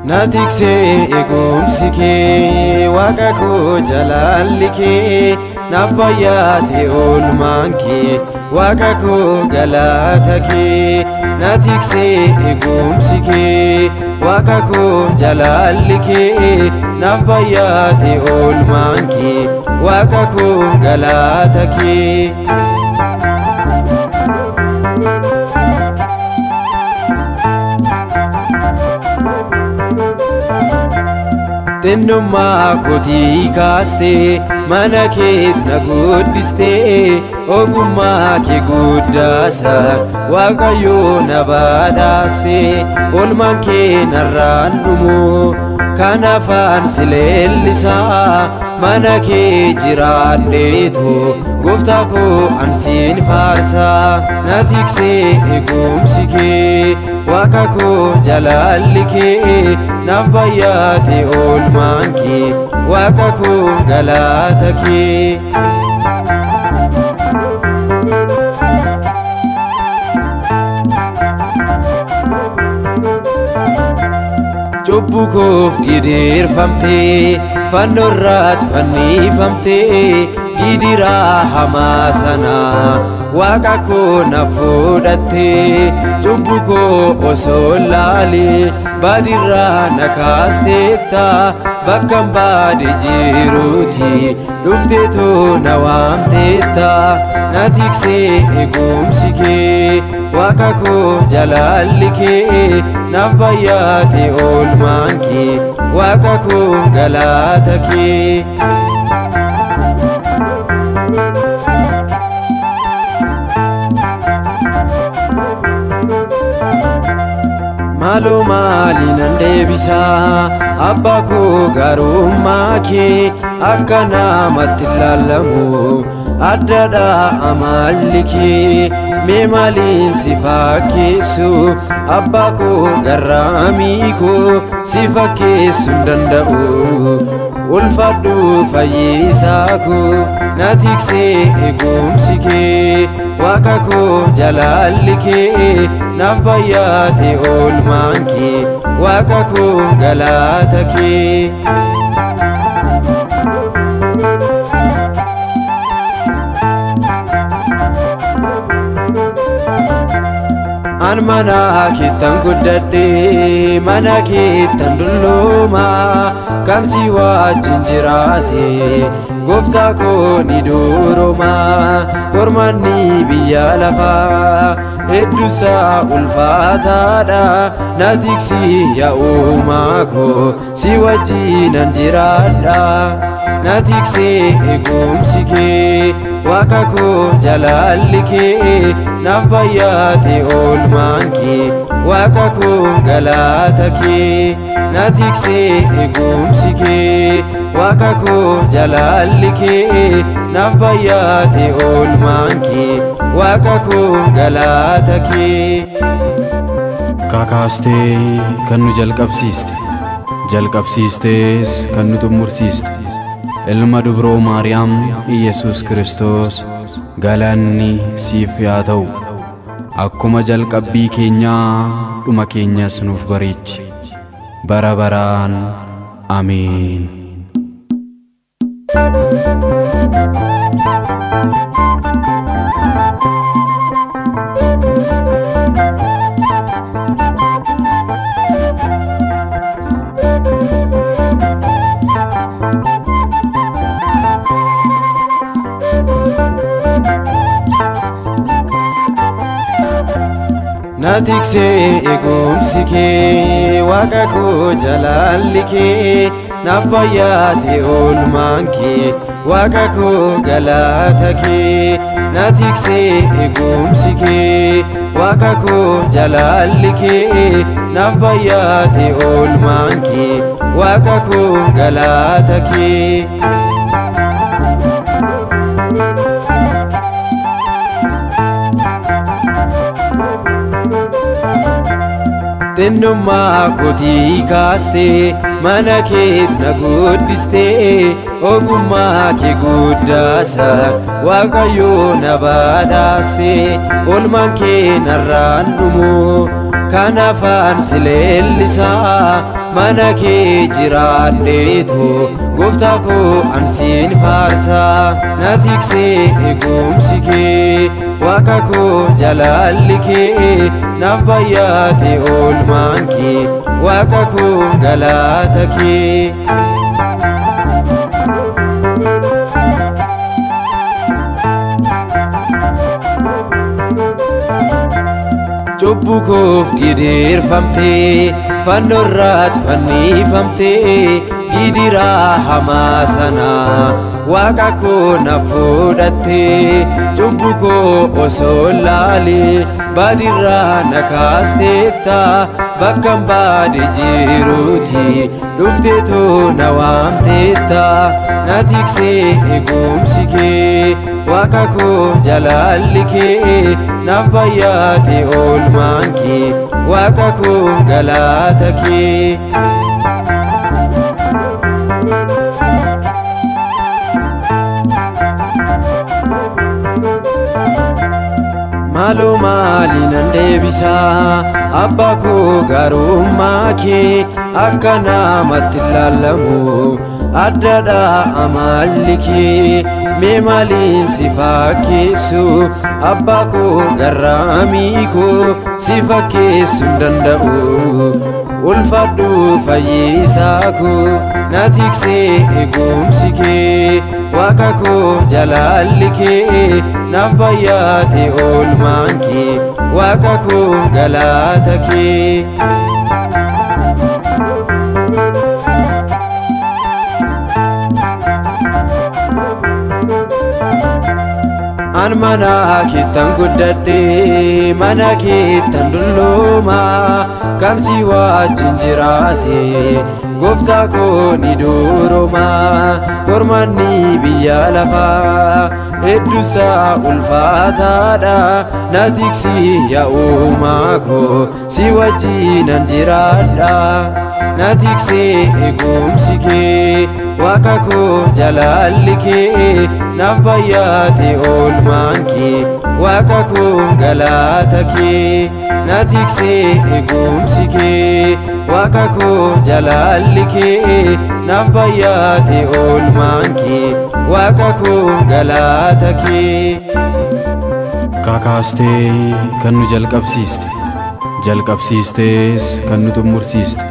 Natikse egumsike wakako jalalike nafayate olmanke wakako galatake natikse egumsike wakako jalalike nafayate olmanke wakako galatake Tenuma koti kaste manaket nagudiste ogumma ke guddasa waqayo nabadaste olmanke narrandumu kanafan silelisa manake jiradeto goftako ansin farsa natikse egumsike wakako jalalike nafayate olmanke wakako galatake Chubbukof gidirfamte fannorrat fannifamte gidira hamasana wakako nafudatte chubbuko osolali badirra nakasteta bakkam badi jiruti dufteto nawamteta natikse egumsike wakako jalalike nafayate olmanke wakako galatake Malo mali nandebisa abbako garumake akkana matilallamu addada amallike me malin sifakesu abbako garamiko sifakesu danda'u ulfaddu fayyisako natikse egumsike wakako jalalike nafayate olmanke wakako galatake An manake tanguddade manake tandulloma kamsi wajjin jirate goftako ni duroma kormanni biyya lafa heddusa ulfaataadha natiksi ya uumako si wajjinan jiraadha natikse egumsike wakako jalalike nafayate olmanke wakako galatake natikse egumsike wakako jalalike nafayate olmanke wakako galatake Kakaste kan nu jalqabsiistes kan nu xumursiiste ilma dubroo Maariyaam Iyesuus Kiristoos galanni siif yaa ta'u akkuma jalqabbii keenyaa dhuma keenyas nuuf bareechi bara baraan amiin. Natikse egumsike wakako jalalike nafayate olmanke wakako galatake natikse egumsike wakako jalalike nafayate olmanke wakako galatake xinnummaa kootii kaastee mana keet na guddistee ogummaa kee guddaasa Waaqayyoo na badhaastee olmaan kee narraan dhumu kan afaan si leellisaa mana kee jiraadheetu gooftaa koo ansiin faarsaa na tiksee eegumsi kee Waaqa koo jaalalli kee naaf baay'ate oolmaan kee Waaqa koo galata kee. Cubbuu koof gidirfamtee fannoorraat fannifamtee gidiraa hamaa sanaa Waaqa koo na fudhattee cubbuu koo osoo laalee badirraa na kaasteetta bakkan baade jiruuti dhufteetoo na waamteetta na tiksee eegumsi kee Waaqa koo jaalalli kee naaf baay'ate oolmaan kee Waaqa koo galata kee. Maaloo maaliinan deebisaa abbaa koo gaarummaa kee akka namatti ilaalamu addadha amalli kee mee maaliin si fakkeessu abbaa koo garraamii koo si fakkeessu hin danda'u ulfadhu fayyisaa koo na tiksee eegumsi kee Waaqa koo jaalalli kee naaf baay'ate oolmaan kee Waaqa koo galata kee. An mana keettan guddadhee mana keettan dulloomaa kan si wajjin jiraate gooftaa koo ni duroomaa kormanni biyya lafaa hedduusaa ulfaataadha na tiksii yaa uumaa koo si wajjinan jiraadha na tiksee eegumsi kee Waaqa koo jaalalli kee naaf baay'ate oolmaan kee Waaqa koo galata kee na tiksee eegumsi kee Waaqa koo jaalalli kee naaf baay'ate oolmaan kee Waaqa koo galata kee. Kakaastee kan nu jalqabsiistees kan nu xumursiiste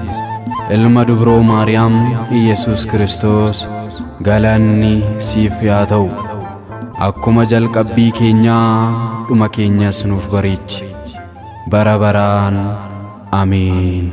ilma dubroo Maariyaam Iyesuus Kiristoos galanni siif haa ta'u akkuma jalqabbii keenyaa dhuma keenyas nuuf bareechi bara baraan. Amiin.